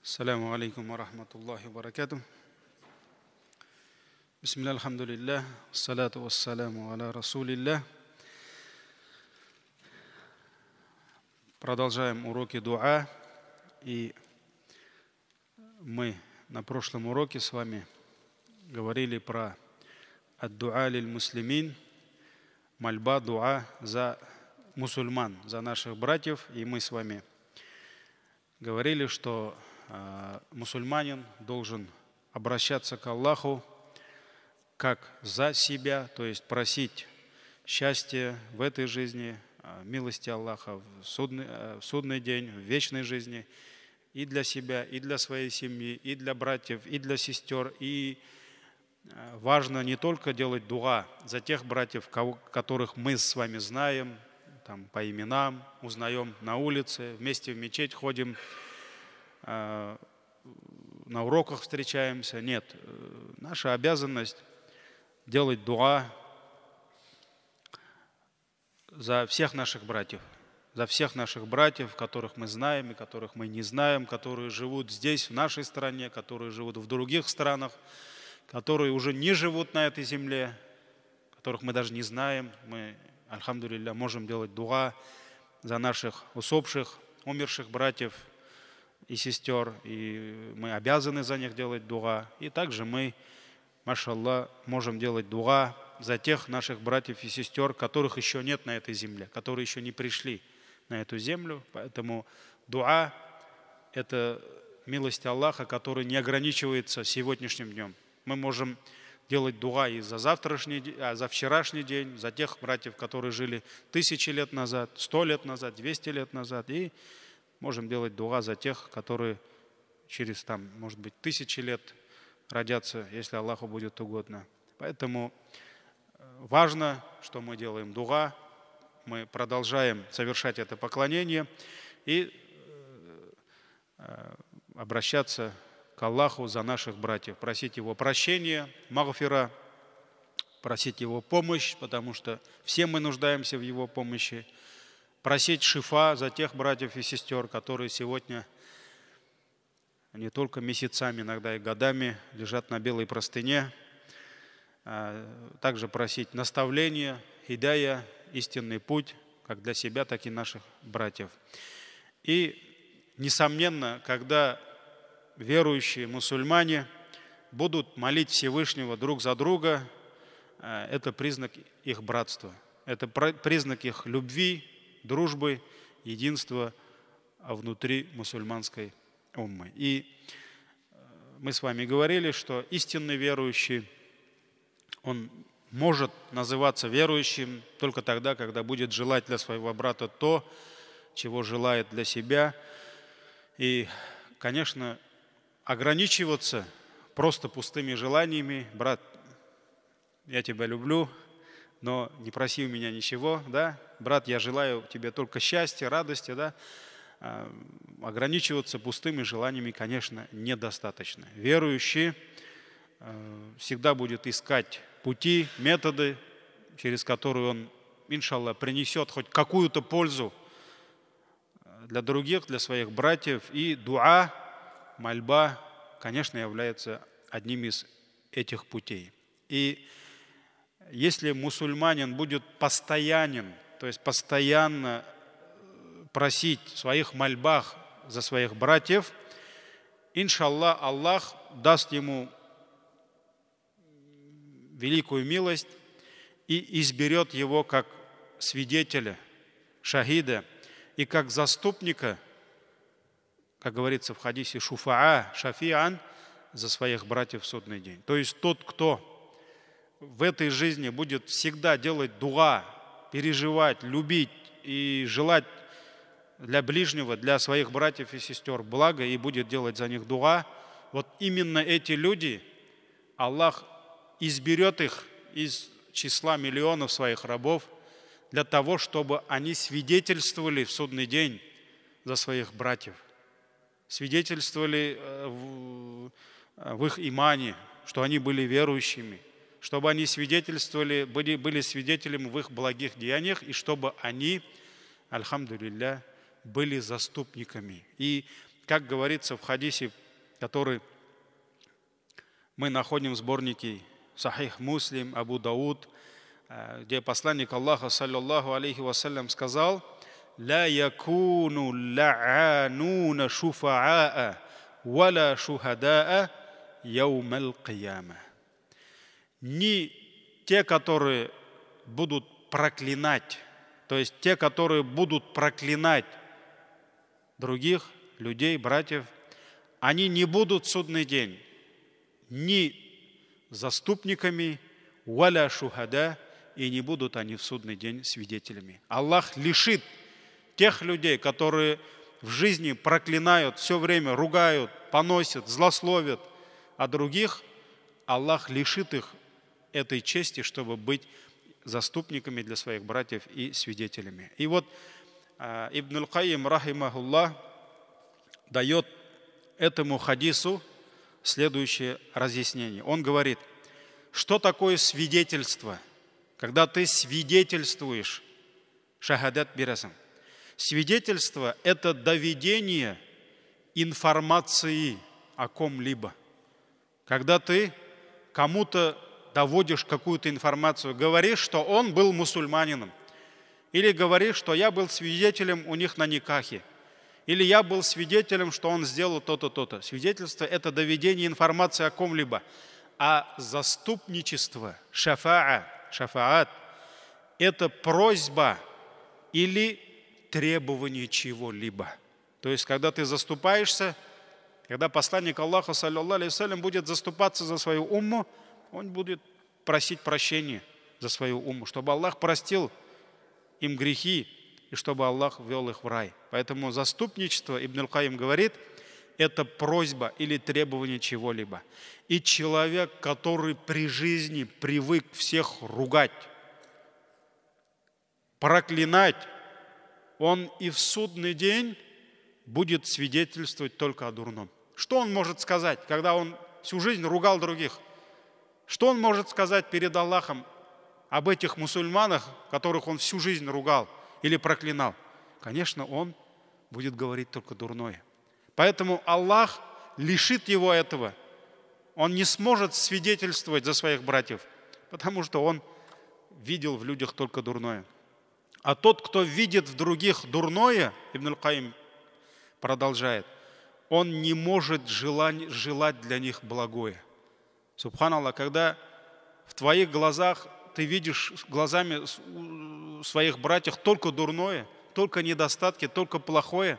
Ассаляму алейкум ва рахматуллахи ва баракатух. Бисмилля, алхамдулиллах, ассалату вассаляму аля расулиллах. Продолжаем уроки дуа. И мы на прошлом уроке с вами говорили про ад-дуа лиль муслимин, мольба, дуа за мусульман, за наших братьев. И мы с вами говорили, что мусульманин должен обращаться к Аллаху как за себя, то есть просить счастья в этой жизни, милости Аллаха в судный день, в вечной жизни, и для себя, и для своей семьи, и для братьев, и для сестер. И важно не только делать дуа за тех братьев, которых мы с вами знаем, там, по именам, узнаем на улице, вместе в мечеть ходим, на уроках встречаемся. Нет, наша обязанность делать дуа за всех наших братьев, которых мы знаем и которых мы не знаем, которые живут здесь, в нашей стране, которые живут в других странах, которые уже не живут на этой земле, которых мы даже не знаем. Мы, альхамдулилля, можем делать дуа за наших усопших, умерших братьев и сестер, и мы обязаны за них делать дуа. И также мы, машаллах, можем делать дуа за тех наших братьев и сестер, которых еще нет на этой земле, которые еще не пришли на эту землю. Поэтому дуа – это милость Аллаха, которая не ограничивается сегодняшним днем. Мы можем делать дуа и за завтрашний день, за вчерашний день, за тех братьев, которые жили 1000 лет назад, 100 лет назад, 200 лет назад. И можем делать дуа за тех, которые через, может быть, 1000 лет родятся, если Аллаху будет угодно. Поэтому важно, что мы делаем дуа, мы продолжаем совершать это поклонение и обращаться к Аллаху за наших братьев, просить Его прощения, магфира, просить Его помощь, потому что все мы нуждаемся в Его помощи, просить шифа за тех братьев и сестер, которые сегодня не только месяцами, иногда и годами лежат на белой простыне. Также просить наставления, хидая, истинный путь, как для себя, так и наших братьев. И, несомненно, когда верующие мусульмане будут молить Всевышнего друг за друга, это признак их братства, это признак их любви, дружбы, единства внутри мусульманской уммы. И мы с вами говорили, что истинный верующий, он может называться верующим только тогда, когда будет желать для своего брата то, чего желает для себя. И, конечно, ограничиваться просто пустыми желаниями: брат, я тебя люблю, но не проси у меня ничего, да? Брат, я желаю тебе только счастья, радости, да? Ограничиваться пустыми желаниями, конечно, недостаточно. Верующий всегда будет искать пути, методы, через которые он, иншаллах, принесет хоть какую-то пользу для других, для своих братьев. И дуа, мольба, конечно, является одним из этих путей. И если мусульманин будет постоянен, то есть постоянно просить в своих мольбах за своих братьев, иншаллах, Аллах даст ему великую милость и изберет его как свидетеля, шахида, и как заступника, как говорится в хадисе, шуфаа, шафиан, за своих братьев в судный день. То есть тот, кто в этой жизни будет всегда делать дуа, переживать, любить и желать для ближнего, для своих братьев и сестер блага, и будет делать за них дуа, вот именно эти люди, Аллах изберет их из числа миллионов своих рабов для того, чтобы они свидетельствовали в судный день за своих братьев, свидетельствовали в их имане, что они были верующими, чтобы они свидетельствовали, были свидетелями в их благих деяниях, и чтобы они, альхамдулилля, были заступниками. И как говорится в хадисе, который мы находим в сборнике Сахих Муслим, Абу Дауд, где посланник Аллаха, саллаллаху алейхи вассалям, сказал: «Ла якуну ла'ануна шуфа'аа, валя шухада'a яумал кияма». Не те, которые будут проклинать, то есть те, которые будут проклинать других людей, братьев, они не будут в судный день ни заступниками, валя шухада, и не будут они в судный день свидетелями. Аллах лишит тех людей, которые в жизни проклинают, все время ругают, поносят, злословят, а других, Аллах лишит их этой чести, чтобы быть заступниками для своих братьев и свидетелями. И вот Ибн аль-Кайим, рахимахуллах, дает этому хадису следующее разъяснение. Он говорит, что такое свидетельство? Когда ты свидетельствуешь, шахадат бирасам. Свидетельство – это доведение информации о ком-либо. Когда ты кому-то доводишь какую-то информацию, говоришь, что он был мусульманином, или говоришь, что я был свидетелем у них на никахе, или я был свидетелем, что он сделал то-то, то-то. Свидетельство – это доведение информации о ком-либо. А заступничество, шафаат – это просьба или требование чего-либо. То есть, когда ты заступаешься, когда посланник Аллаха, саллаллаху алейхи вассалям, будет заступаться за свою умму, он будет просить прощения за свою умму, чтобы Аллах простил им грехи и чтобы Аллах ввел их в рай. Поэтому заступничество, Ибн аль-Кайим говорит, это просьба или требование чего-либо. И человек, который при жизни привык всех ругать, проклинать, он и в судный день будет свидетельствовать только о дурном. Что он может сказать, когда он всю жизнь ругал других? Что он может сказать перед Аллахом об этих мусульманах, которых он всю жизнь ругал или проклинал? Конечно, он будет говорить только дурное. Поэтому Аллах лишит его этого. Он не сможет свидетельствовать за своих братьев, потому что он видел в людях только дурное. А тот, кто видит в других дурное, Ибн аль-Кайим продолжает, он не может желать для них благое. Субханаллах, когда в твоих глазах ты видишь глазами своих братьев только дурное, только недостатки, только плохое,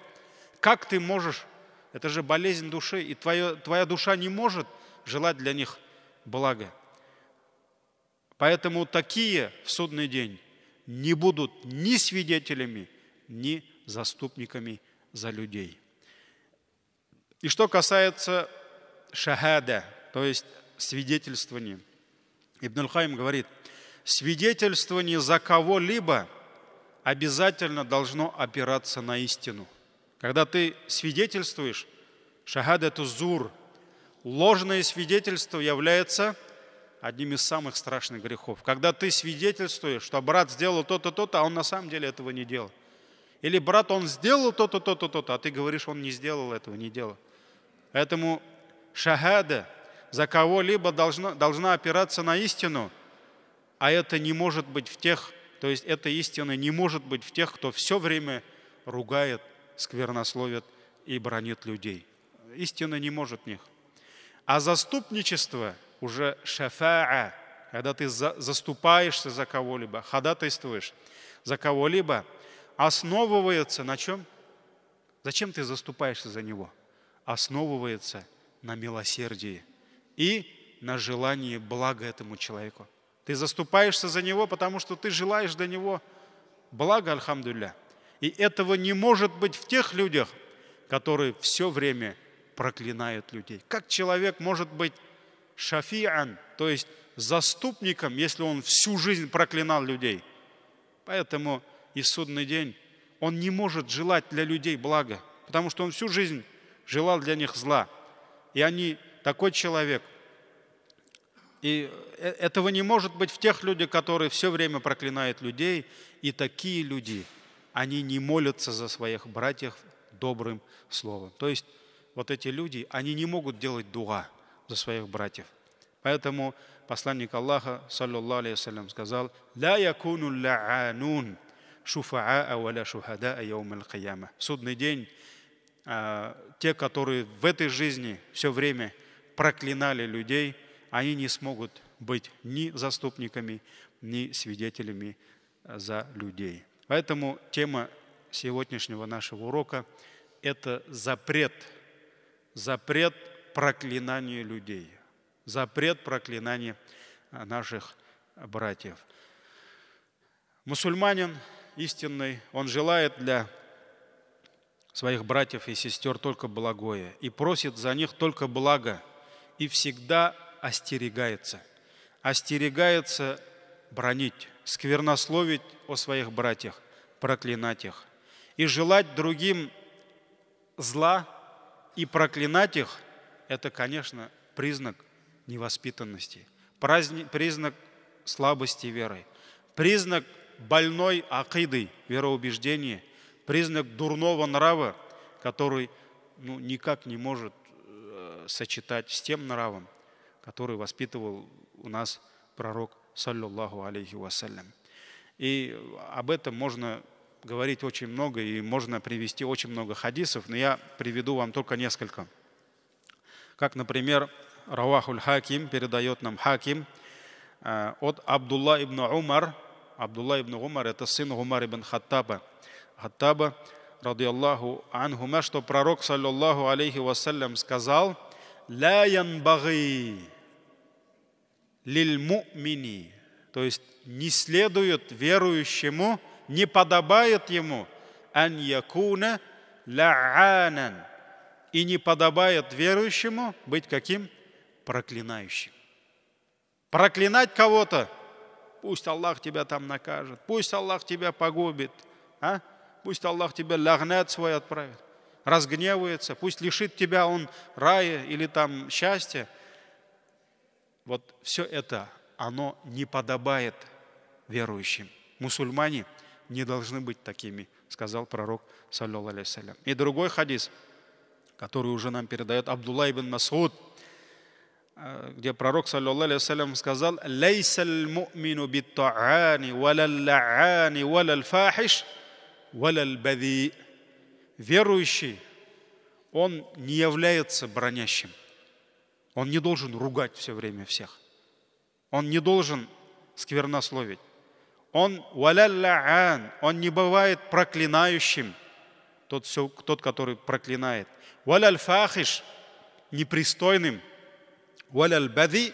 как ты можешь, это же болезнь души, и твоя душа не может желать для них блага. Поэтому такие в судный день не будут ни свидетелями, ни заступниками за людей. И что касается шахада, то есть свидетельствования, Ибн аль-Кайим говорит, свидетельствование за кого-либо обязательно должно опираться на истину. Когда ты свидетельствуешь, шахадату зур, ложное свидетельство является одним из самых страшных грехов. Когда ты свидетельствуешь, что брат сделал то-то, то-то, а он на самом деле этого не делал. Или брат, он сделал то-то, то-то, то-то, а ты говоришь, он не сделал этого, не делал. Поэтому шахада за кого-либо должна опираться на истину, а это не может быть в тех, то есть эта истина не может быть в тех, кто все время ругает, сквернословит и бранит людей. Истина не может в них. А заступничество уже шафаа, когда ты заступаешься за кого-либо, ходатайствуешь за кого-либо, основывается на чем? Зачем ты заступаешься за него? Основывается на милосердии и на желании блага этому человеку. Ты заступаешься за него, потому что ты желаешь для него блага, альхамдулилля. И этого не может быть в тех людях, которые все время проклинают людей. Как человек может быть шафиан, то есть заступником, если он всю жизнь проклинал людей? Поэтому и в судный день он не может желать для людей блага, потому что он всю жизнь желал для них зла. И они, такой человек, и этого не может быть в тех людях, которые все время проклинают людей. И такие люди, они не молятся за своих братьев добрым словом. То есть вот эти люди, они не могут делать дуа за своих братьев. Поэтому посланник Аллаха, саллаллаху алейхи вассалям, сказал: «Ля якуну ла'анун шуфа'a валя шухада'a яум аль-кияма». В судный день те, которые в этой жизни все время проклинали людей, они не смогут быть ни заступниками, ни свидетелями за людей. Поэтому тема сегодняшнего нашего урока – это запрет проклинания людей, запрет проклинания наших братьев. Мусульманин истинный, он желает для своих братьев и сестер только благое и просит за них только благо, и всегда остерегается бранить, сквернословить о своих братьях, проклинать их. И желать другим зла и проклинать их – это, конечно, признак невоспитанности, признак слабости веры, признак больной акиды, вероубеждения, признак дурного нрава, который никак не может сочетать с тем нравом, который воспитывал у нас пророк, саллаллаху алейхи вассалям. И об этом можно говорить очень много, и можно привести очень много хадисов, но я приведу вам только несколько. Как, например, Равахуль Хаким, передает нам Хаким от Абдулла ибн Умар. Абдулла ибн Умар – это сын Умар ибн Хаттаба, радиаллаху анхума, что пророк, саллаллаху алейхи вассалям, сказал: «Ля янбаги лиль му'мини», то есть не следует верующему, не подобает ему ан якуна ла'анан, и не подобает верующему быть каким? Проклинающим. Проклинать кого-то, пусть Аллах тебя там накажет, пусть Аллах тебя погубит, пусть Аллах тебя лагнат свой отправит, разгневается, пусть лишит тебя он рая или там счастья. Вот все это, оно не подобает верующим. Мусульмане не должны быть такими, сказал пророк, саллаллаху алейхи вассалям. И другой хадис, который уже нам передает Абдулла ибн Мас'уд, где пророк, саллаллаху алейхи вассалям, сказал: «Лейсаль му'мину битта'ани, валал ла'ани, валал фахиш, валал бади». Верующий, он не является бранящим. Он не должен ругать все время всех. Он не должен сквернословить. Он валал ла'ан, он не бывает проклинающим, тот, который проклинает. Валал фахиш, непристойным. Валал бади,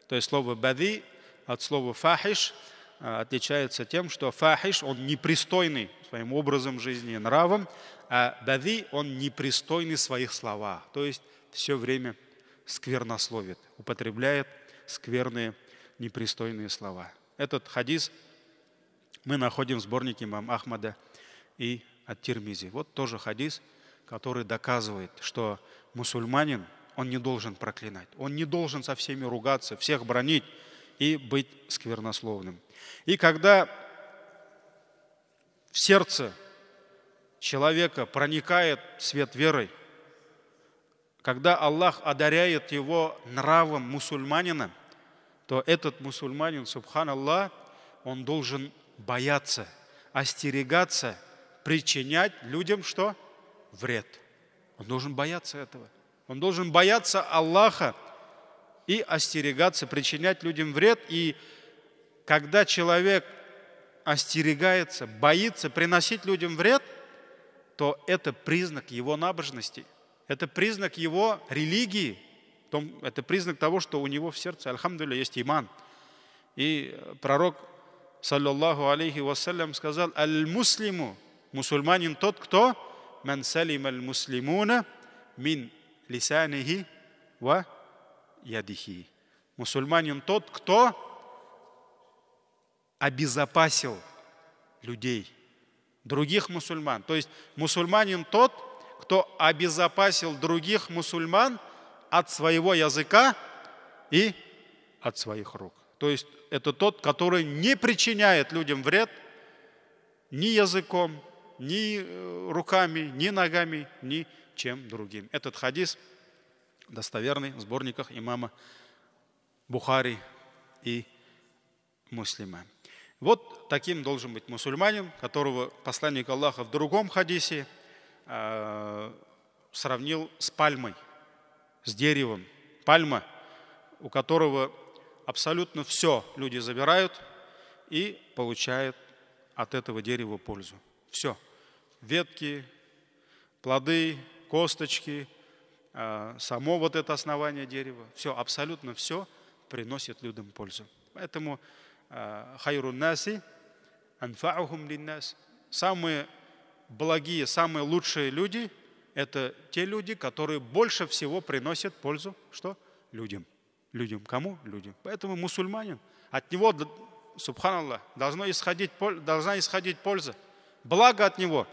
то есть слово бади от слова фахиш отличается тем, что фахиш, он непристойный своим образом жизни и нравом, а бади, он непристойный в своих словах, то есть все время сквернословит, употребляет скверные, непристойные слова. Этот хадис мы находим в сборнике имама Ахмада и ат-Тирмизи. Вот тоже хадис, который доказывает, что мусульманин, он не должен проклинать, он не должен со всеми ругаться, всех бранить и быть сквернословным. И когда в сердце человека проникает свет веры, когда Аллах одаряет его нравом мусульманина, то этот мусульманин, субханаллах, он должен бояться, остерегаться, причинять людям что? Вред. Он должен бояться этого. Он должен бояться Аллаха и остерегаться, причинять людям вред. И когда человек остерегается, боится приносить людям вред, то это признак его набожности, это признак его религии, это признак того, что у него в сердце, альхамдулилля, есть иман. И пророк, саллаллаху алейхи вассалям, сказал: «Аль-муслиму», мусульманин тот, кто «Ман салим аль-муслимуна мин лисанихи ва ядихи». Мусульманин тот, кто обезопасил людей, других мусульман. То есть мусульманин тот, кто обезопасил других мусульман от своего языка и от своих рук. То есть это тот, который не причиняет людям вред ни языком, ни руками, ни ногами, ни чем другим. Этот хадис достоверный в сборниках имама Бухари и Муслима. Вот таким должен быть мусульманин, которого посланник Аллаха в другом хадисе сравнил с пальмой, с деревом. Пальма, у которого абсолютно все люди забирают и получают от этого дерева пользу. Все. Ветки, плоды, косточки, само вот это основание дерева. Все, абсолютно все приносит людям пользу. Поэтому хайрун наси анфаухум линнас. Самые благие, самые лучшие люди – это те люди, которые больше всего приносят пользу, что? Людям. Людям. Кому? Людям. Поэтому мусульманин, от него, субханаллах, должна исходить польза, благо от него.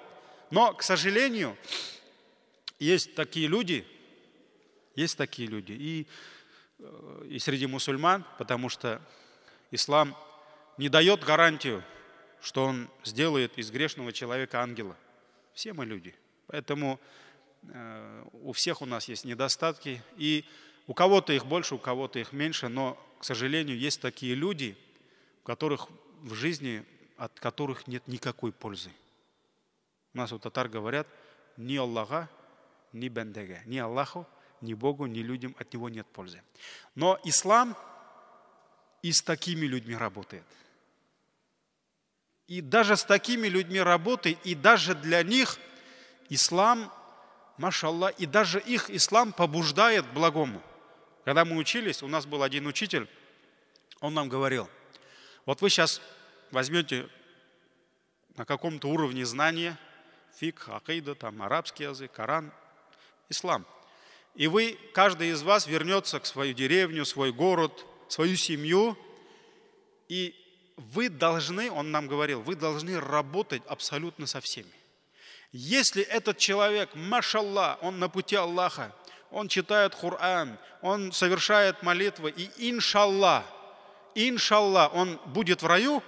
Но, к сожалению, есть такие люди, и среди мусульман, потому что ислам не дает гарантию, что он сделает из грешного человека ангела. Все мы люди. Поэтому у всех у нас есть недостатки. И у кого-то их больше, у кого-то их меньше. Но, к сожалению, есть такие люди, у которых в жизни, от которых нет никакой пользы. У нас у татар говорят: ни Аллаха, ни бендега. Ни Аллаху, ни Богу, ни людям от него нет пользы. Но ислам и с такими людьми работает. И даже с такими людьми работает, и даже для них ислам, машаллах, и даже их ислам побуждает к благому. Когда мы учились, у нас был один учитель, он нам говорил: вот вы сейчас возьмете на каком-то уровне знания, фикх, акида, там арабский язык, Коран, ислам. И вы, каждый из вас вернется к свою деревню, свой город, свою семью, и вы должны, он нам говорил, вы должны работать абсолютно со всеми. Если этот человек, машаллах, он на пути Аллаха, он читает Коран, он совершает молитвы, и иншаллах, он будет в раю,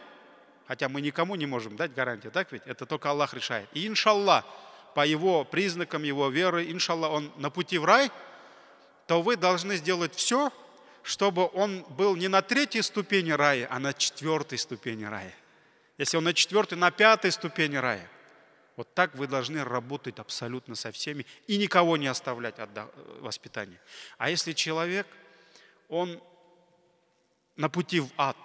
хотя мы никому не можем дать гарантию, так ведь? Это только Аллах решает. И иншаллах, по его признакам, его веры, иншаллах, он на пути в рай, то вы должны сделать все, чтобы он был не на 3-й ступени рая, а на 4-й ступени рая. Если он на 4-й, на 5-й ступени рая. Вот так вы должны работать абсолютно со всеми и никого не оставлять от воспитания. А если человек, он на пути в ад,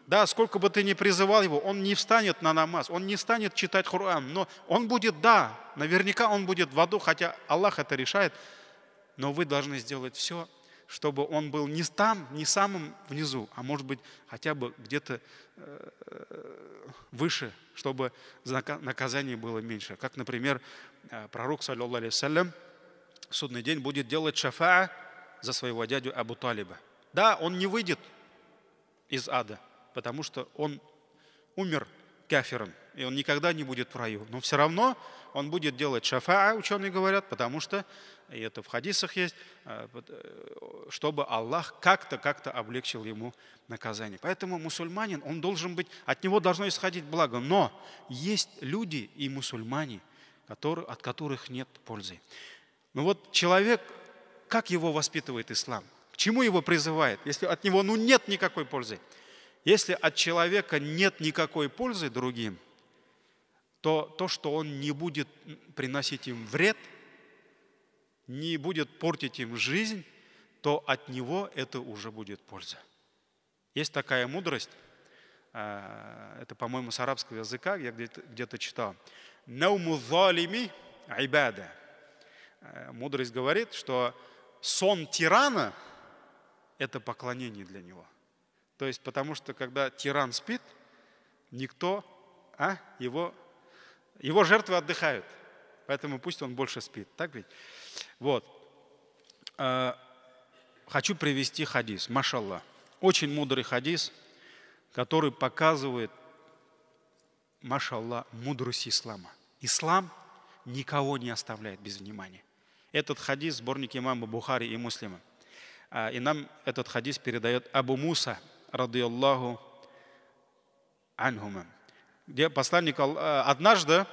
да, сколько бы ты ни призывал его, он не встанет на намаз, он не станет читать Коран, но он будет, да, наверняка он будет в аду, хотя Аллах это решает, но вы должны сделать все, чтобы он был не там, не самым внизу, а может быть хотя бы где-то выше, чтобы наказание было меньше. Как, например, пророк, саллаллаху алейхи вассалям, в судный день будет делать шафаа за своего дядю Абу Талиба. Да, он не выйдет из ада, потому что он умер кафиром, и он никогда не будет в раю. Но все равно он будет делать шафаа, ученые говорят, потому что, и это в хадисах есть, чтобы Аллах как-то облегчил ему наказание. Поэтому мусульманин, он должен быть, от него должно исходить благо. Но есть люди и мусульмане, от которых нет пользы. Но вот человек, как его воспитывает ислам? К чему его призывает, если от него нет никакой пользы? Если от человека нет никакой пользы другим, то, что он не будет приносить им вред, не будет портить им жизнь, то от него это уже будет польза. Есть такая мудрость, это, по-моему, с арабского языка, я где-то читал. «Науму залими айбада». Мудрость говорит, что сон тирана – это поклонение для него. То есть, потому что, когда тиран спит, никто, его жертвы отдыхают. Поэтому пусть он больше спит. Так ведь? Вот. Хочу привести хадис. Машаллах. Очень мудрый хадис, который показывает, машаллах, мудрость ислама. Ислам никого не оставляет без внимания. Этот хадис – сборник имама Бухари и Муслима. И нам этот хадис передает Абу Муса, радийаллаху анхума. где однажды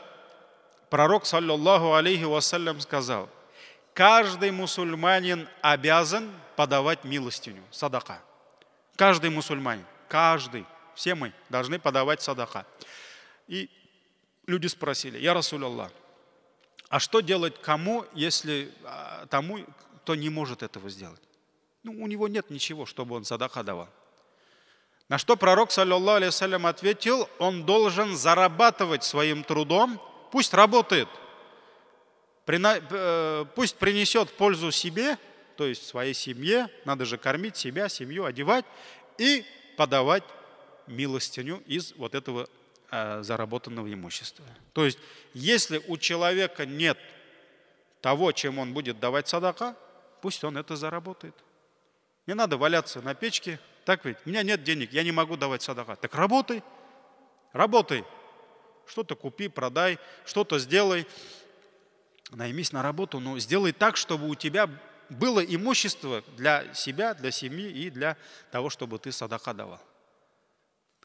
пророк, саллаллаху алейхи вассалям, сказал: каждый мусульманин обязан подавать милостыню, садака. Каждый мусульманин, каждый, все мы должны подавать садака. И люди спросили: я Расуляллах, а что делать кому, если тому, кто не может этого сделать? Ну, у него нет ничего, чтобы он садака давал. На что пророк, саллаллаху алейхи вассалям, ответил: он должен зарабатывать своим трудом, пусть работает, пусть принесет пользу себе, то есть своей семье, надо же кормить себя, семью, одевать, и подавать милостыню из вот этого заработанного имущества. То есть, если у человека нет того, чем он будет давать садака, пусть он это заработает. Не надо валяться на печке, так ведь? У меня нет денег, я не могу давать садака. Так работай, работай. Что-то купи, продай, что-то сделай. Наймись на работу, но сделай так, чтобы у тебя было имущество для себя, для семьи и для того, чтобы ты садака давал.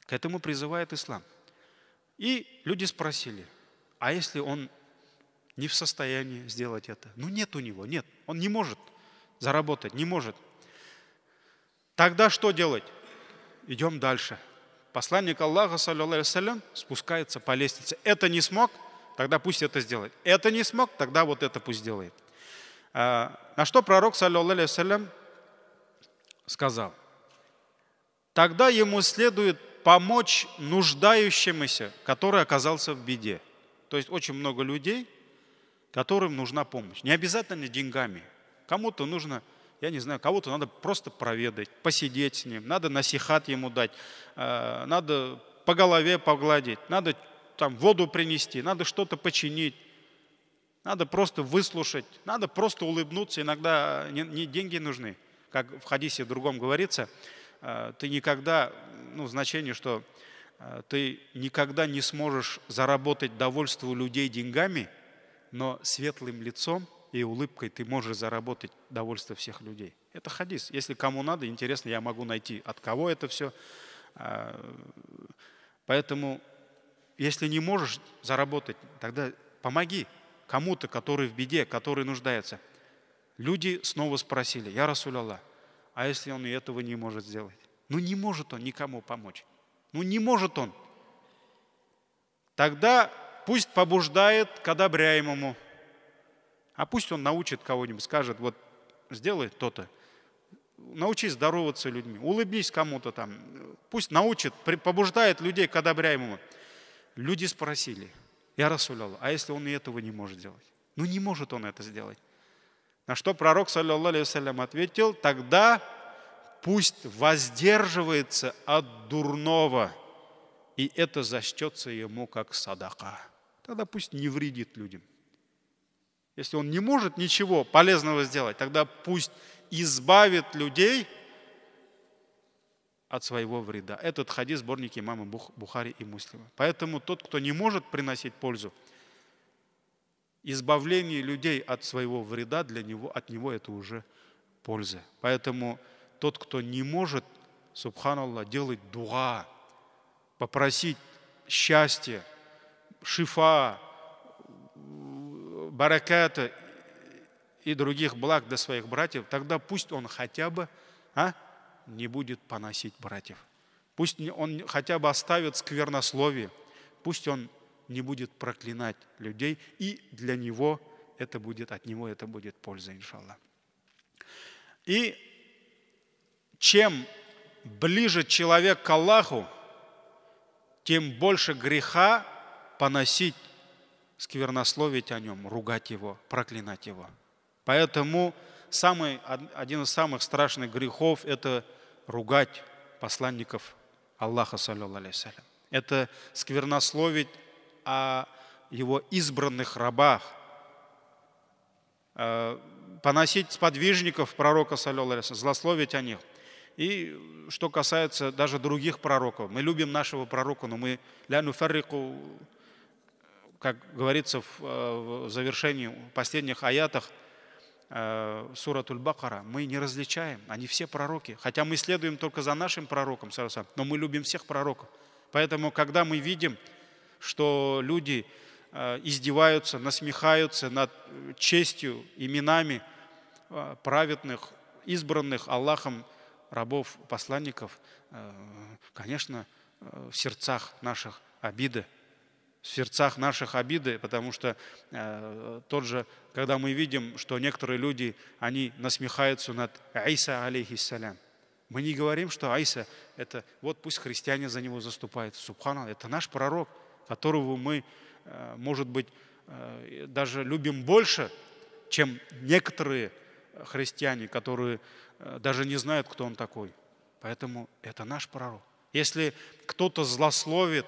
К этому призывает ислам. И люди спросили: а если он не в состоянии сделать это? Ну нет у него, нет, он не может заработать, не может. Тогда что делать? Идем дальше. Посланник Аллаха, саллаллаху алейхи вассалям, спускается по лестнице. Это не смог, тогда пусть это сделает. Это не смог, тогда вот это пусть сделает. На что пророк, саллаллаху алейхи вассалям, сказал: тогда ему следует помочь нуждающемуся, который оказался в беде. То есть очень много людей, которым нужна помощь. Не обязательно деньгами. Кому-то нужно, я не знаю, кого-то надо просто проведать, посидеть с ним, надо насихат ему дать, надо по голове погладить, надо там воду принести, надо что-то починить, надо просто выслушать, надо просто улыбнуться. Иногда не деньги нужны. Как в хадисе другом говорится, ты никогда, в значении, что ты никогда не сможешь заработать довольство людей деньгами, но светлым лицом и улыбкой ты можешь заработать довольство всех людей. Это хадис. Если кому надо, интересно, я могу найти, от кого это все. Поэтому, если не можешь заработать, тогда помоги кому-то, который в беде, который нуждается. Люди снова спросили: я Расуляллах, а если он и этого не может сделать? Ну не может он никому помочь. Ну не может он. Тогда пусть побуждает к одобряемому. А пусть он научит кого-нибудь, скажет: вот сделай то-то. Научись здороваться с людьми, улыбнись кому-то там. Пусть научит, побуждает людей к одобряемому. Люди спросили: я Расуляллах, а если он и этого не может сделать? Ну не может он это сделать. На что пророк, саллаллаху алейхи вассалям, ответил: тогда пусть воздерживается от дурного, и это зачтется ему как садака. Тогда пусть не вредит людям. Если он не может ничего полезного сделать, тогда пусть избавит людей от своего вреда. Этот хадис в сборнике имама Бухари и Муслима. Поэтому тот, кто не может приносить пользу, избавление людей от своего вреда, от него это уже польза. Поэтому тот, кто не может, субханаллах, делать дуа, попросить счастья, шифа, бараката и других благ для своих братьев, тогда пусть он хотя бы не будет поносить братьев. Пусть он хотя бы оставит сквернословие, пусть он не будет проклинать людей, и для него это будет, от него это будет польза, иншаллах. И чем ближе человек к Аллаху, тем больше греха поносить, сквернословить о нем, ругать его, проклинать его. Поэтому один из самых страшных грехов – это ругать посланников Аллаха, саллаллаху алейхи вассалям. Это сквернословить о его избранных рабах, поносить сподвижников пророка, саллаллаху алейхи вассалям, злословить о них. И что касается даже других пророков, мы любим нашего пророка, но мы ля нуфаррику, как говорится в завершении последних аятах суратуль Бакара, мы не различаем, они все пророки. Хотя мы следуем только за нашим пророком, но мы любим всех пророков. Поэтому, когда мы видим что люди издеваются, насмехаются над честью, именами праведных, избранных Аллахом рабов, посланников, конечно, в сердцах наших обиды. В сердцах наших обиды, потому что тот же, когда мы видим, что некоторые люди, они насмехаются над Иса, алейхиссалям. Мы не говорим, что Иса, это вот пусть христиане за него заступают. Субханаллах, это наш пророк, которого мы, может быть, даже любим больше, чем некоторые христиане, которые даже не знают, кто он такой. Поэтому это наш пророк. Если кто-то злословит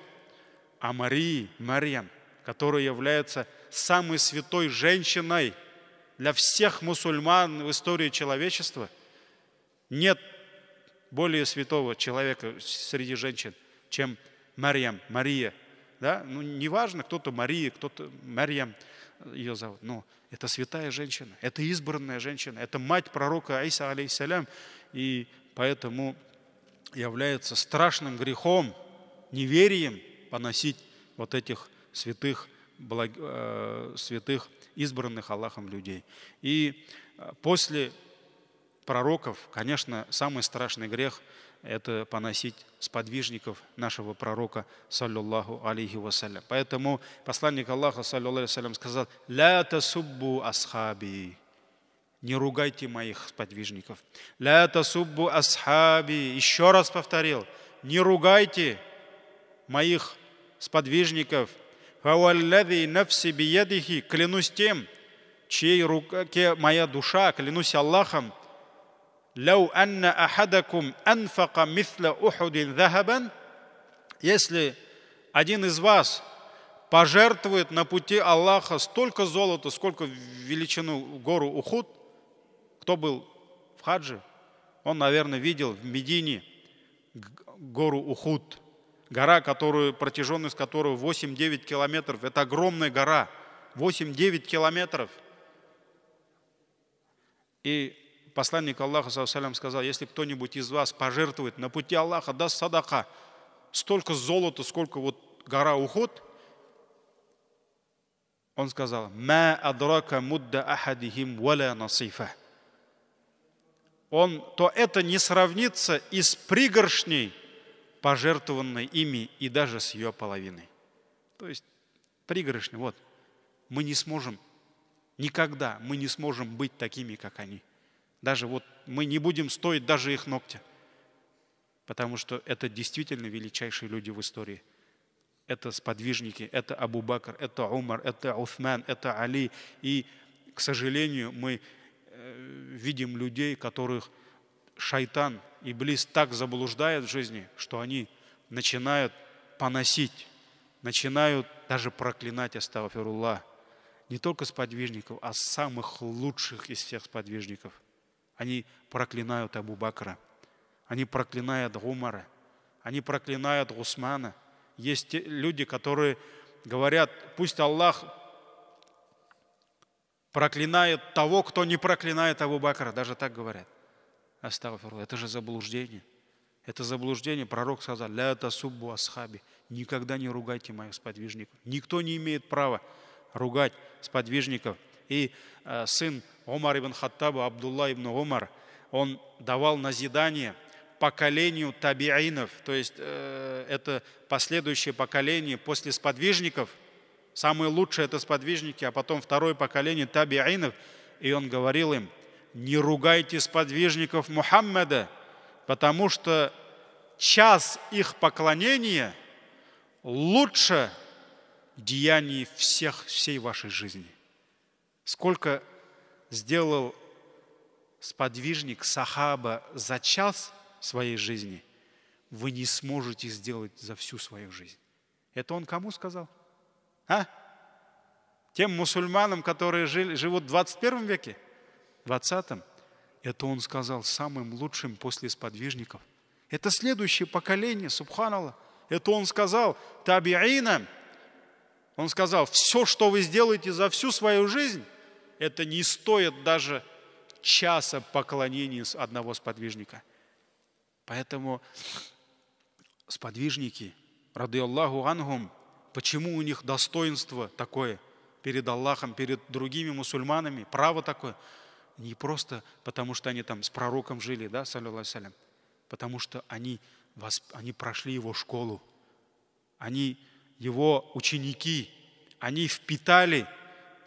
о Марии, Марьям, которая является самой святой женщиной для всех мусульман в истории человечества, нет более святого человека среди женщин, чем Марьям, Мария. Да? Ну, неважно, кто-то Мария, кто-то Марьям ее зовут, но это святая женщина, это избранная женщина, это мать пророка Иса, алейхиссалям, и поэтому является страшным грехом, неверием поносить вот этих святых, святых избранных Аллахом людей. И после пророков, конечно, самый страшный грех – это поносить сподвижников нашего пророка, саллаллаху алейхи вассалям. Поэтому посланник Аллаха, саллаллаху алейхи вассалям, сказал: «Ля тасуббу асхаби». Не ругайте моих сподвижников. «Ля тасуббу асхаби». Еще раз повторил: не ругайте моих сподвижников. «Фауаллади нафси биядихи». Клянусь тем, чьей руке моя душа, клянусь Аллахом. «Лау анна ахадакум анфака мithla ухудин захабан». Если один из вас пожертвует на пути Аллаха столько золота, сколько в величину гору Ухуд, кто был в хаджи, он, наверное, видел в Медине гору Ухуд. Гора, протяженность которой 8-9 километров. Это огромная гора. 8-9 километров. И посланник Аллаха, саллаллаху сказал: если кто-нибудь из вас пожертвует на пути Аллаха, даст садака, столько золота, сколько вот гора Ухуд, он сказал: «Ма адрака мудда ахадихим валя насифа». То это не сравнится и с пригоршней, пожертвованной ими, и даже с ее половиной. То есть пригоршня, вот. Мы не сможем, никогда мы не сможем быть такими, как они. Даже вот мы не будем стоить даже их ногтя. Потому что это действительно величайшие люди в истории. Это сподвижники, это Абу Бакр, это Умар, это Усман, это Али. И, к сожалению, мы видим людей, которых шайтан, иблис так заблуждает в жизни, что они начинают поносить, начинают даже проклинать, астагфируллах, не только сподвижников, а самых лучших из всех сподвижников. Они проклинают Абу Бакра, они проклинают Умара, они проклинают Усмана. Есть люди, которые говорят: пусть Аллах проклинает того, кто не проклинает Абу Бакра. Даже так говорят. Астагфируллах. Это же заблуждение. Это заблуждение. Пророк сказал: «Ля тасуббу асхаби». Никогда не ругайте моих сподвижников. Никто не имеет права ругать сподвижников. И сын Умар ибн Хаттаба, Абдулла ибн Умар, он давал назидание поколению табиинов, то есть это последующее поколение после сподвижников. Самые лучшие это сподвижники, а потом второе поколение табиинов. И он говорил им: не ругайте сподвижников Мухаммада, потому что час их поклонения лучше деяний всей вашей жизни. Сколько сделал сподвижник, сахаба, за час своей жизни, вы не сможете сделать за всю свою жизнь. Это он кому сказал? Тем мусульманам, которые живут в 21 веке, в 20-м. Это он сказал самым лучшим после сподвижников. Это следующее поколение, субханаллах. Это он сказал табиинам. Он сказал: все, что вы сделаете за всю свою жизнь, это не стоит даже часа поклонения одного сподвижника. Поэтому сподвижники, ради Аллаху анхум, Почему у них достоинство такое перед Аллахом, перед другими мусульманами, право такое? Не просто потому, что они там с пророком жили, да, саллиллаху алейхи, потому что они прошли его школу, они его ученики, они впитали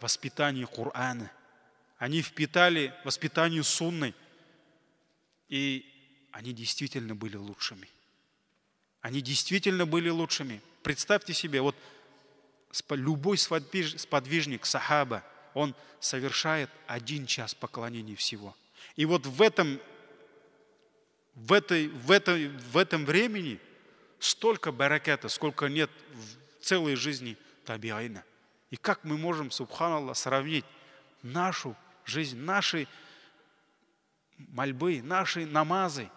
воспитание Корана, они впитали воспитание сунны, и они действительно были лучшими. Они действительно были лучшими. Представьте себе, вот любой сподвижник, сахаба, он совершает 1 час поклонения всего. И вот в этом времени столько бараката, сколько нет в целой жизни табиайна. И как мы можем, субханаллах, сравнить нашу жизнь, наши мольбы, наши намазы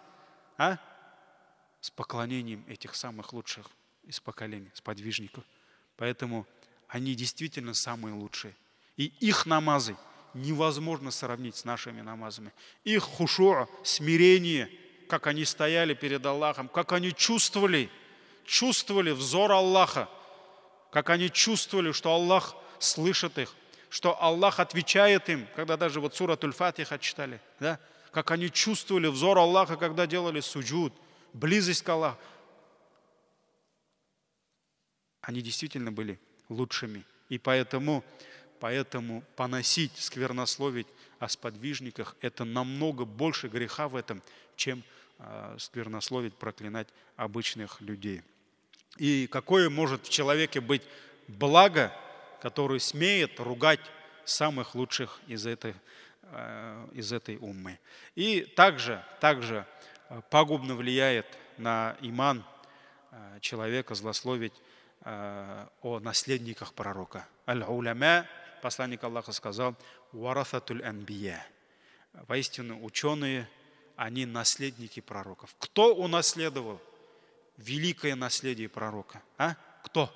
с поклонением этих самых лучших из поколений, сподвижников. Поэтому они действительно самые лучшие. И их намазы невозможно сравнить с нашими намазами. Их хушуа, смирение, как они стояли перед Аллахом, как они чувствовали взор Аллаха, как они чувствовали, что Аллах слышит их, что Аллах отвечает им, когда даже вот сурат Аль-Фатиха читали, да? Как они чувствовали взор Аллаха, когда делали суджуд, близость к Аллаху. Они действительно были лучшими. И поэтому поносить, сквернословить о сподвижниках — это намного больше греха в этом, чем сквернословить, проклинать обычных людей. И какое может в человеке быть благо, который смеет ругать самых лучших из этой уммы. И также пагубно влияет на иман человека злословить о наследниках пророка. Аль-уляма, посланник Аллаха сказал, варафатуль анбия. Воистину, ученые, они наследники пророков. Кто унаследовал великое наследие пророка? Кто?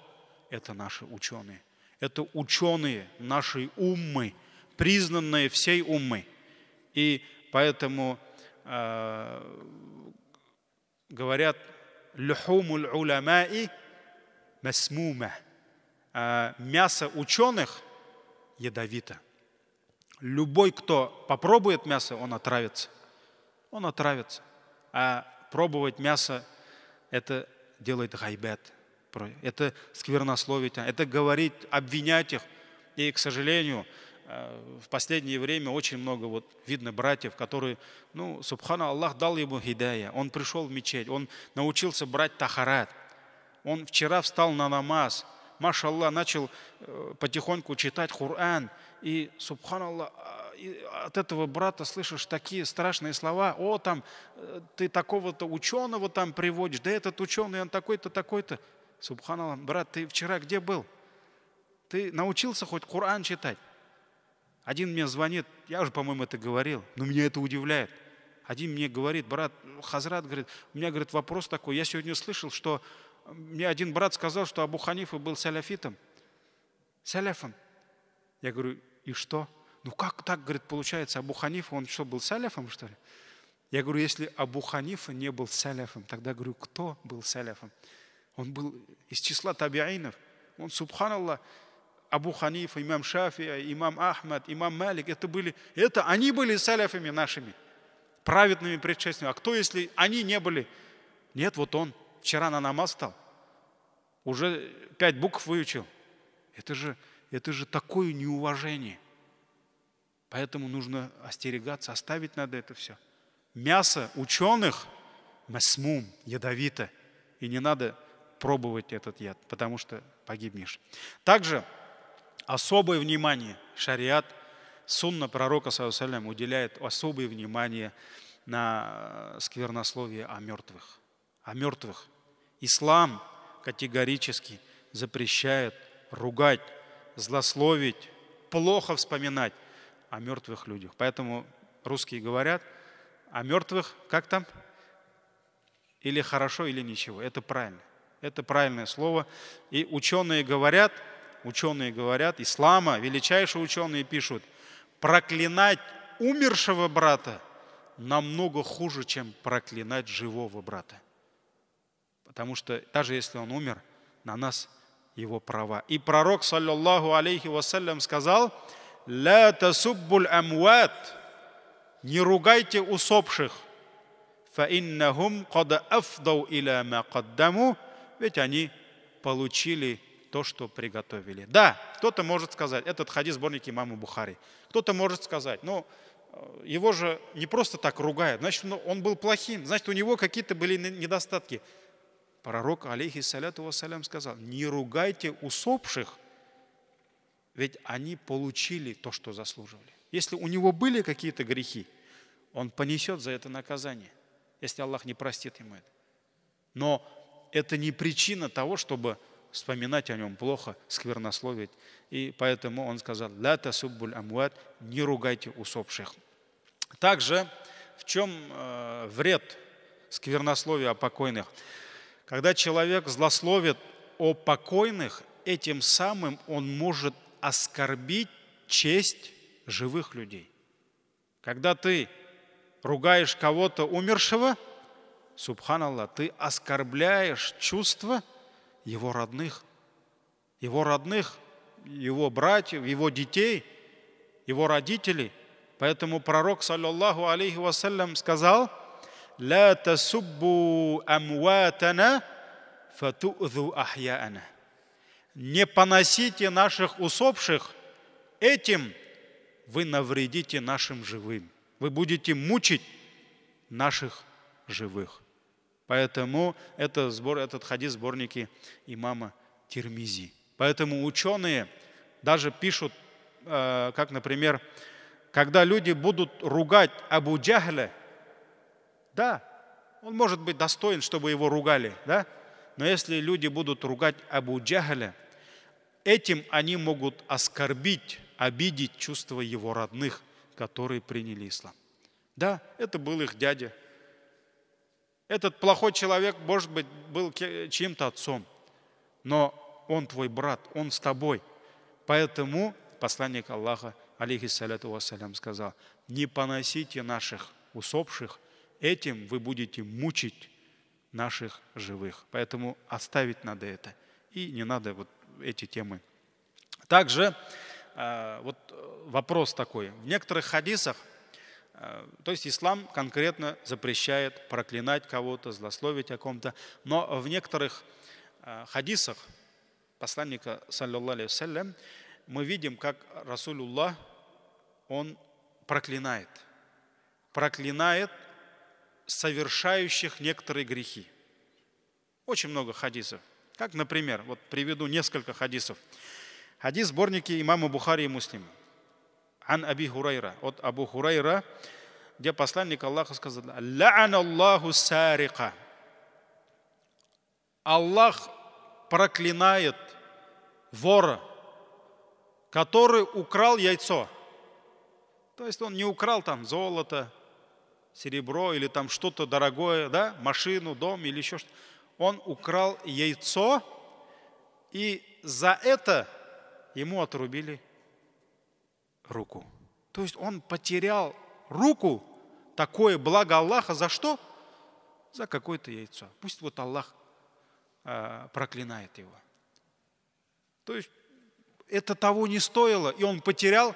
Это наши ученые. Это ученые нашей уммы, признанные всей уммой. И поэтому говорят, люхумуль уламаи масмума. Мясо ученых ядовито. Любой, кто попробует мясо, он отравится. Он отравится. А пробовать мясо — это делает гайбет. Это сквернословить, это говорить, обвинять их. И, к сожалению, в последнее время очень много видно братьев, которые, субхана, Аллах дал ему хидая. Он пришел в мечеть, он научился брать тахарат. Он вчера встал на намаз, машаллах, начал потихоньку читать Коран. И, субханаллах, от этого брата слышишь такие страшные слова. Ты такого-то ученого там приводишь, да этот ученый, он такой-то, такой-то. Субханаллах, брат, ты вчера где был? Ты научился хоть Коран читать? Один мне звонит, я уже, по-моему, это говорил, но меня это удивляет. Один мне говорит, брат, Хазрат, говорит, у меня, говорит, вопрос такой. Я сегодня слышал, что мне один брат сказал, что Абу Ханифа был саляфитом. Саляфом. Я говорю, и что? Как так, говорит, получается, Абу Ханифа, он что, был саляфом, что ли? Я говорю, если Абу Ханифа не был саляфом, тогда, говорю, кто был саляфом? Он был из числа табиинов. Он, субханаллах, Абу Ханифа, имам Шафия, имам Ахмад, имам Малик, они были саляфами нашими, праведными предшественниками. А кто, если они не были? Нет, он вчера на намаз стал, уже 5 букв выучил. Это же такое неуважение. Поэтому нужно остерегаться, оставить надо это все. Мясо ученых масмум, ядовито. И не надо пробовать этот яд, потому что погибнешь. Также особое внимание шариат, сунна пророка саллаллаху алейхи ва саллям уделяет особое внимание на сквернословие о мертвых. О мертвых. Ислам категорически запрещает ругать, злословить, плохо вспоминать о мертвых людях. Поэтому русские говорят о мертвых, как там? Или хорошо, или ничего. Это правильно. Это правильное слово. И ученые говорят, ислама, величайшие ученые пишут, проклинать умершего брата намного хуже, чем проклинать живого брата. Потому что даже если он умер, на нас его права. И пророк, саллаллаху алейхи вассалям, сказал: «Ля тасуббуль амват», не ругайте усопших, «Фаиннахум кад афдау иля ма каддаму», ведь они получили то, что приготовили. Да, кто-то может сказать, этот хадис сборник имама Бухари, кто-то может сказать, но его же не просто так ругают, значит, он был плохим, значит, у него какие-то были недостатки. Пророк, алейхиссаляту вассалям, сказал: не ругайте усопших, ведь они получили то, что заслуживали. Если у него были какие-то грехи, он понесет за это наказание, если Аллах не простит ему это. Но это не причина того, чтобы вспоминать о нем плохо, сквернословить. И поэтому он сказал: «Ля тасуббуль амват», не ругайте усопших. Также в чем вред сквернословия о покойных? Когда человек злословит о покойных, этим самым он может оскорбить честь живых людей. Когда ты ругаешь кого-то умершего, субханаллах, ты оскорбляешь чувства его родных, его братьев, его детей, его родителей. Поэтому пророк, саллаллаху алейхи вассалям, сказал: «Ля тасуббу амватана фату'зу ахьяана». Не поносите наших усопших, этим вы навредите нашим живым. Вы будете мучить наших живых. Поэтому этот хадис сборники имама Тирмизи. Поэтому ученые даже пишут, как, например, когда люди будут ругать Абу Джахля, да, он может быть достоин, чтобы его ругали, да, но если люди будут ругать Абу Джахля, этим они могут оскорбить, обидеть чувства его родных, которые приняли ислам. Да, это был их дядя. Этот плохой человек, может быть, был чьим-то отцом, но он твой брат, он с тобой. Поэтому посланник Аллаха, алейхиссаляту вассалям, сказал: не поносите наших усопших, этим вы будете мучить наших живых. Поэтому оставить надо это. И не надо вот эти темы. Также вот вопрос такой. В некоторых хадисах, то есть ислам конкретно запрещает проклинать кого-то, злословить о ком-то, но в некоторых хадисах посланника, саллаллаху алейхи вассалям, мы видим, как Расулуллах, он проклинает совершающих некоторые грехи. Очень много хадисов. Как, например, вот приведу несколько хадисов. Хадис сборники имама Бухари и Муслима. Ан Аби Хурайра, от Абу Хурайра, где посланник Аллаха сказал: «Ла'ана Аллаху сарика». Аллах проклинает вора, который украл яйцо. То есть он не украл там золото, серебро или там что-то дорогое, да, машину, дом или еще что-то. Он украл яйцо, и за это ему отрубили руку. То есть он потерял руку, такое благо Аллаха, за что? За какое-то яйцо. Пусть вот Аллах проклинает его. То есть это того не стоило, и он потерял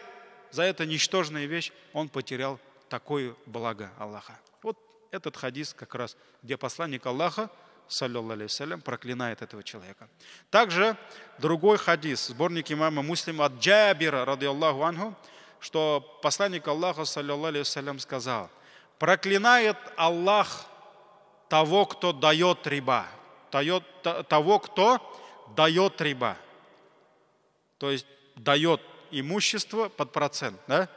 за это ничтожная вещь, он потерял такое благо Аллаха. Вот этот хадис как раз, где посланник Аллаха, саллаллаху алейхи вассалям, проклинает этого человека. Также другой хадис, сборник имама Муслима от Джабира, радийаллаху анху, что посланник Аллаха, саллаллаху алейхи вассалям, сказал: проклинает Аллах того, кто дает риба. Того, кто дает риба. То есть дает имущество под процент. Да?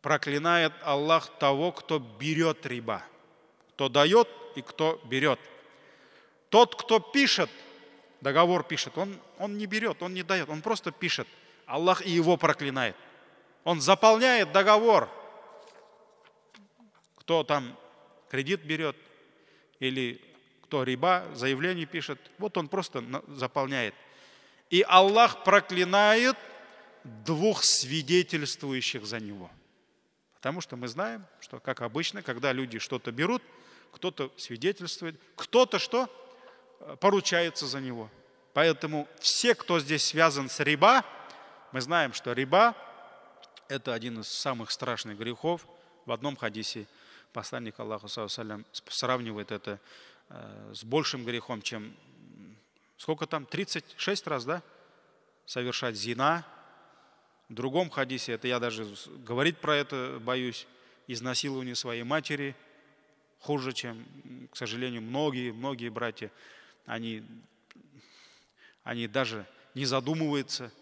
Проклинает Аллах того, кто берет риба. Кто дает и кто берет. Тот, кто пишет, договор пишет, он не берет, он не дает, он просто пишет. Аллах и его проклинает. Он заполняет договор. Кто там кредит берет или кто риба, заявление пишет, вот он просто заполняет. И Аллах проклинает двух свидетельствующих за него. Потому что мы знаем, что, как обычно, когда люди что-то берут, кто-то свидетельствует, кто-то что? Поручается за него. Поэтому все, кто здесь связан с риба, мы знаем, что риба – это один из самых страшных грехов. В одном хадисе посланник Аллаха сравнивает это с большим грехом, чем, сколько там, 36 раз, да? Совершать зина. В другом хадисе, это я даже говорить про это боюсь, изнасилование своей матери хуже, чем, к сожалению, многие братья, они даже не задумываются,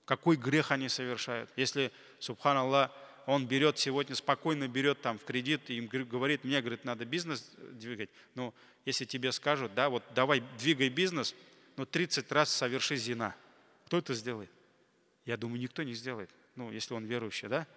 какой грех они совершают. Если, субханаллах, он берет сегодня, спокойно берет там в кредит и им говорит, мне, говорит, надо бизнес двигать. Но если тебе скажут, да, вот давай двигай бизнес, но 30 раз соверши зина. Кто это сделает? Я думаю, никто не сделает. Ну, если он верующий, да?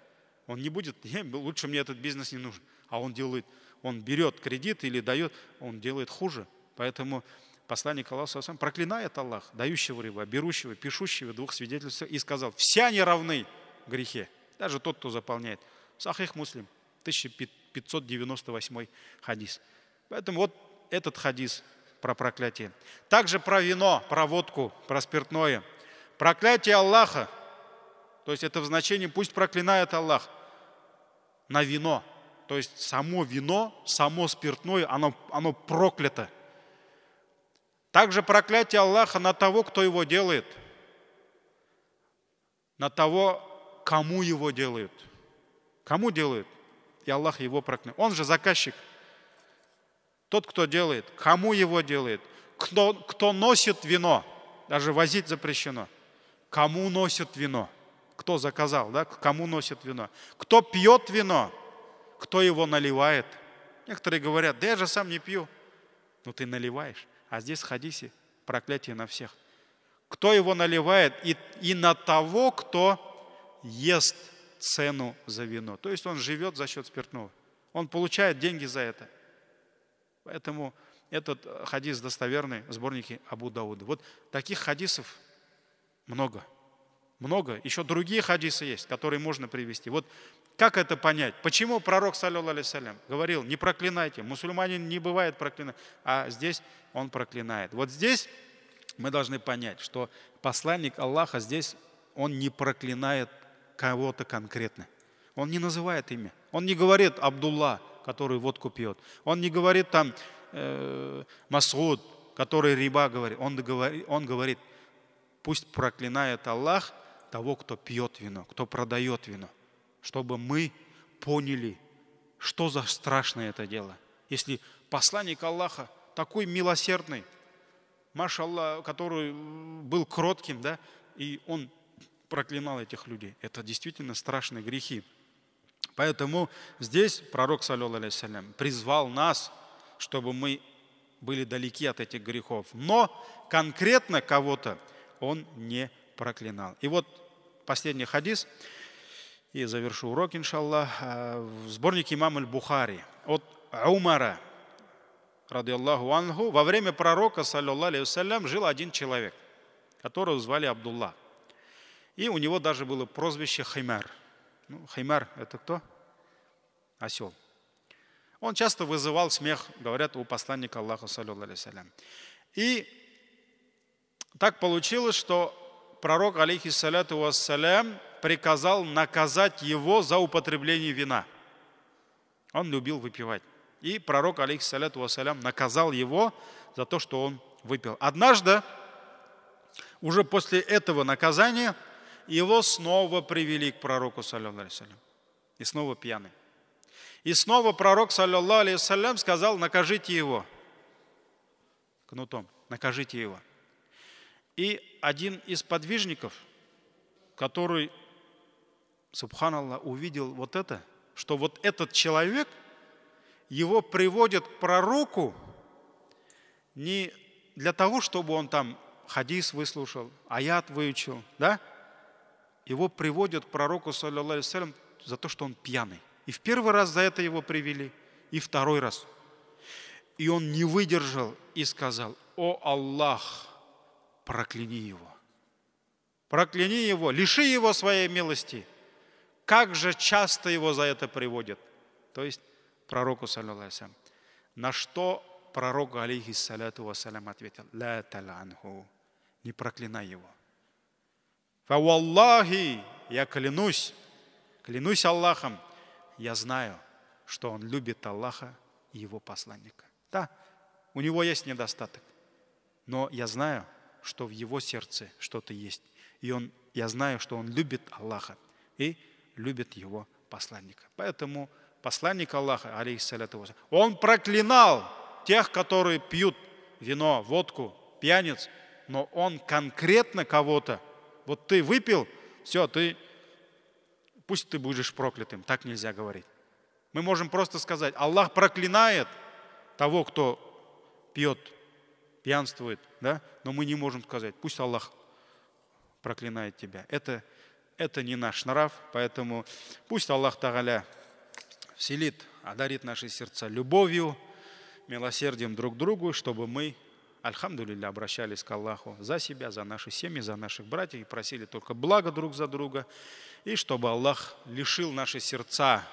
Он не будет, лучше мне этот бизнес не нужен. А он делает, он берет кредит или дает, он делает хуже. Поэтому посланник Аллаха проклинает Аллах, дающего риба, берущего, пишущего двух свидетельств, и сказал, все они равны в грехе. Даже тот, кто заполняет. Сахих Муслим, 1598 хадис. Поэтому вот этот хадис про проклятие. Также про вино, про водку, про спиртное. Проклятие Аллаха, то есть это в значении пусть проклинает Аллах на вино. То есть само вино, само спиртное, оно проклято. Также проклятие Аллаха на того, кто его делает. На того, кому его делают. Кому делают? И Аллах его проклинает. Он же заказчик. Тот, кто делает. Кому его делает? Кто носит вино. Даже возить запрещено. Кому носит вино? Кто заказал, да? Кому носит вино? Кто пьет вино? Кто его наливает? Некоторые говорят, да я же сам не пью. Ну ты наливаешь. А здесь в хадисе проклятие на всех. Кто его наливает? И на того, кто ест цену за вино. То есть он живет за счет спиртного. Он получает деньги за это. Поэтому этот хадис достоверный в сборнике Абу Дауда. Вот таких хадисов много. Много. Еще другие хадисы есть, которые можно привести. Вот как это понять? Почему пророк, саллаллаху алейхи говорил, не проклинайте. Мусульманин не бывает проклинать, а здесь он проклинает. Вот здесь мы должны понять, что посланник Аллаха здесь, он не проклинает кого-то конкретно. Он не называет имя. Он не говорит Абдулла, который водку пьет. Он не говорит там Масуд, который риба говорит. Он говорит, пусть проклинает Аллах того, кто пьет вино, кто продает вино. Чтобы мы поняли, что за страшное это дело. Если посланник Аллаха такой милосердный, машаллах, который был кротким, да, и он проклинал этих людей. Это действительно страшные грехи. Поэтому здесь пророк, саллаллаху алейхи вассалям, призвал нас, чтобы мы были далеки от этих грехов. Но конкретно кого-то он не проклинал. И вот последний хадис, и завершу урок, иншаллах, в сборнике имама аль-Бухари от Умара, радиаллаху анху, во время пророка, саллаллаху алейхи вассалям, жил один человек, которого звали Абдулла. И у него даже было прозвище Хаймар. Ну, Хаймар – это кто? Осел. Он часто вызывал смех, говорят, у посланника Аллаха, саллаллаху алейхи вассалям. И так получилось, что пророк, алейхиссаляту вассалям, приказал наказать его за употребление вина. Он любил выпивать. И пророк, алейхиссаляту вассалям, наказал его за то, что он выпил. Однажды, уже после этого наказания, его снова привели к пророку, саллаллаху алейхи вассалям. И снова пьяный. И снова пророк, саллаллаху алейхи вассалям, сказал, накажите его. Кнутом, накажите его. И один из подвижников, который, субханаллах, увидел вот это, что вот этот человек, его приводят к пророку не для того, чтобы он там хадис выслушал, аят выучил, да? Его приводят к пророку, саллаллаху алейхи вассалям, за то, что он пьяный. И в первый раз за это его привели, и второй раз. И он не выдержал и сказал, о Аллах, прокляни его. Прокляни его, лиши его своей милости. Как же часто его за это приводят. То есть пророку, саллаллаху алейхи вассалям. На что пророк, алейхиссаляту вассалям, ответил, ла таланху, не проклинай его. Фаваллахи, я клянусь Аллахом, я знаю, что он любит Аллаха и его посланника. Да, у него есть недостаток, но я знаю, что в его сердце что-то есть. И я знаю, что он любит Аллаха и любит его посланника. Поэтому посланник Аллаха, алейхиссаляту вассалям, он проклинал тех, которые пьют вино, водку, пьяниц, но он конкретно кого-то, вот ты выпил, все, пусть ты будешь проклятым, так нельзя говорить. Мы можем просто сказать, Аллах проклинает того, кто пьет, пьянствует, да? Но мы не можем сказать, пусть Аллах проклинает тебя. Это не наш нрав, поэтому пусть Аллах Тааля вселит, одарит наши сердца любовью, милосердием друг к другу, чтобы мы, альхамдулилля, обращались к Аллаху за себя, за наши семьи, за наших братьев и просили только благо друг за друга, и чтобы Аллах лишил наши сердца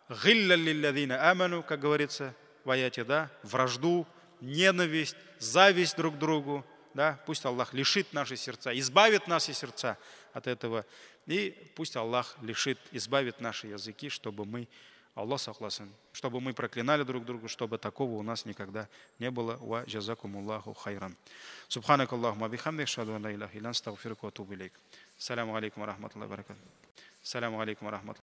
гилля лилладина аману, как говорится в аяте, да, вражду, ненависть, зависть друг к другу, да, пусть Аллах лишит наши сердца, избавит наши сердца от этого, и пусть Аллах избавит наши языки, чтобы мы, Аллах сахласан, чтобы мы проклинали друг друга, чтобы такого у нас никогда не было. Ва джазакумуллаху хайран. Субханак Аллахума бихамдик, шаду ан ла иляха илля анта, астагфирука ва атубу илейк. Ассаламу алейкум ва рахматуллахи ва баракатуху. Ассаламу алейкум ва рахматуллахи.